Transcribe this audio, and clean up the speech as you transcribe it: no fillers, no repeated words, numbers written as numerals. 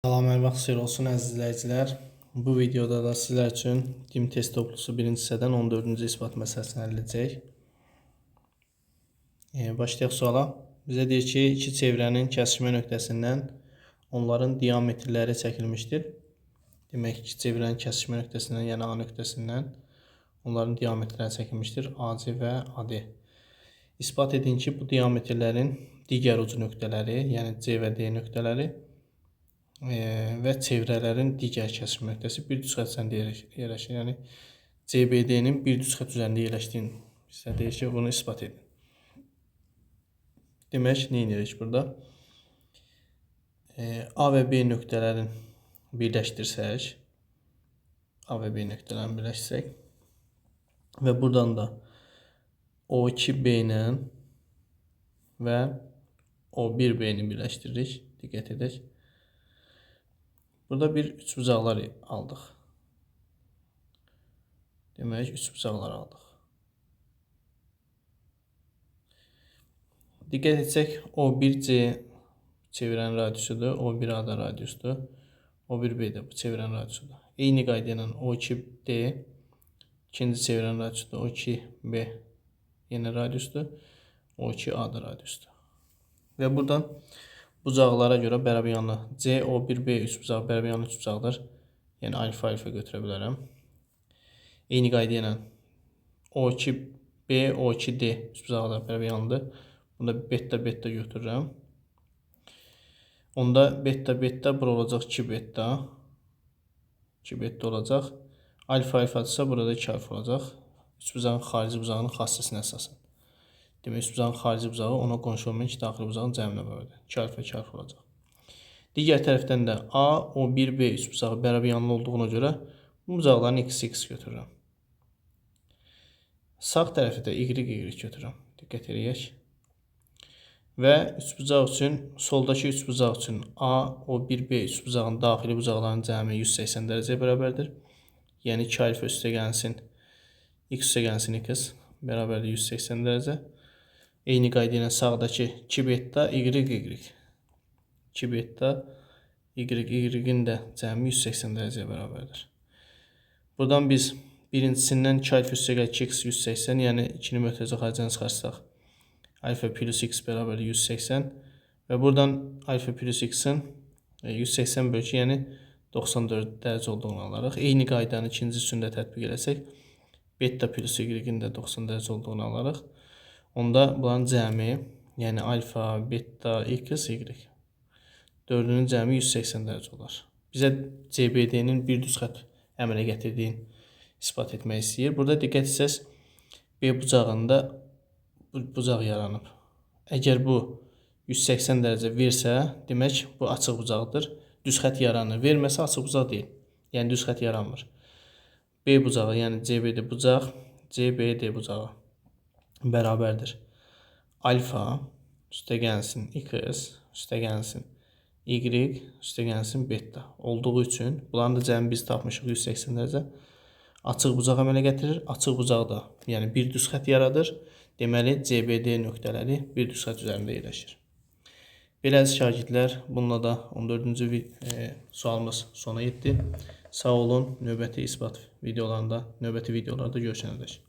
Salam, hər vaxt xeyir olsun əziz izləyicilər. Bu videoda da sizlər üçün dim test toplusu 1-ci hissədən 14-cü isbat məsələsini həll edəcəyik. Başlayaq suala. Bizə deyir ki, iki çevrənin kəsişmə nöqtəsindən onların diametrləri çəkilmişdir. Demək, iki çevrənin kəsişmə nöqtəsindən, yəni A nöqtəsindən onların diametrləri çəkilmişdir. AC və AD. İsbat edin ki, bu diametrlərin digər ucu nöqtələri, yəni C və D nöqtələri və çevrələrin digər kəsişmə nöqtəsi bir düz xətt üzərində yerləşir. Yəni CBD-nin bir düz xətt üzərində yerləşdiyini bizə deyir ki, bunu isbat edin. Demək, nə edirik burada? A və B nöqtələrini birləşdirsək, və buradan da O2B ilə və O1B-ni birləşdiririk. Diqqət edək. Burada bir üçbucaqlar aldıq. Demək, üçbucaqlar aldıq. Diqqət etsək, O1C çevrənin radiusudur, O1A da radiusdur, O1B də bu çevrənin radiusudur. Eyni qayda ilə O2D ikinci çevrənin radiusudur, O2B yenə radiusdur, O2A da radiusdur. Və buradan bucaqlara görə bərabəryanlı C, O1B üçbucağı bərabəryanlı üçbucaqdır. Yəni alfa götürə bilərəm. Eyni qayda ilə O2B, O2D üçbucağı da bərabəryanlıdır. Bunda beta götürürəm. Onda beta bura olacaq 2 beta. 2 beta olacaq. Alfa-dırsa burada 2 alfa olacaq. Üçbucağın xarici bucağının xassəsinə əsasən. Demək, üçbucağın xarici bucağı ona qonşu olmayan iki daxili bucağın cəminə bölünür. 2 alfa olacaq. Digər tərəfdən də A, O1B üçbucağı bərabəryanlı olduğuna görə bu bucaqların x götürürəm. Sağ tərəfi də y götürürəm. Diqqət edək. Və üçbucaq üçün, soldakı üçbucaq üçün A, O1B üçbucağın daxili bucaqlarının cəmi 180 dərəcəyə bərabərdir. Yəni 2 alfa üstəgəlsin x üstəgəlsin x bərabərdir 180 dərəcə. Eyni qayda ilə sağdakı 2 beta y. 2 beta y-in də cəmi 180 dərəcəyə bərabərdir. Buradan biz birincisindən 2 alfa üstəgəl 2x 180, yəni 2-ni mötərizə xaricdən çıxarsaq alfa plus x bərabərdir 180 və buradan alfa plus x-in 180 bölü 2, yəni 94 dərəcə olduğunu alarıq. Eyni qaydanı ikinci üstündə tətbiq eləsək beta plus y-in də 90 dərəcə olduğunu alarıq. Onda bunların cəmi, yəni alfa, beta, x, y. Dördünün cəmi 180 dərəcə olar. Bizə CBD-nin bir düz xətt əmələ gətirdiyini ispat etmək istəyir. Burada diqqət etsəz, B bucağında bu bucaq yaranıb. Əgər bu 180 dərəcə versə, demək bu açıq bucaqdır. Düz xətt yaranır. Verməsə açıq bucaq deyil. Yəni düz xətt yaranmır. B bucağı, yəni CBD bucaq, CBD bucağı bərabərdir. Alfa üstəgəlsin x üstəgəlsin y üstəgəlsin beta olduğu üçün bunların da cəmi biz tapmışıq 180 dərəcə. Açıq bucaq əmələ gətirir. Açıq bucaq da yəni bir düz xətt yaradır. Deməli CBD nöqtələri bir düz xətt üzərində yerləşir. Belə əziz şagirdlər, bununla da 14-cü sualımız sona yetdi. Sağ olun. Növbəti isbat videolarında, növbəti videolarda görüşənədək.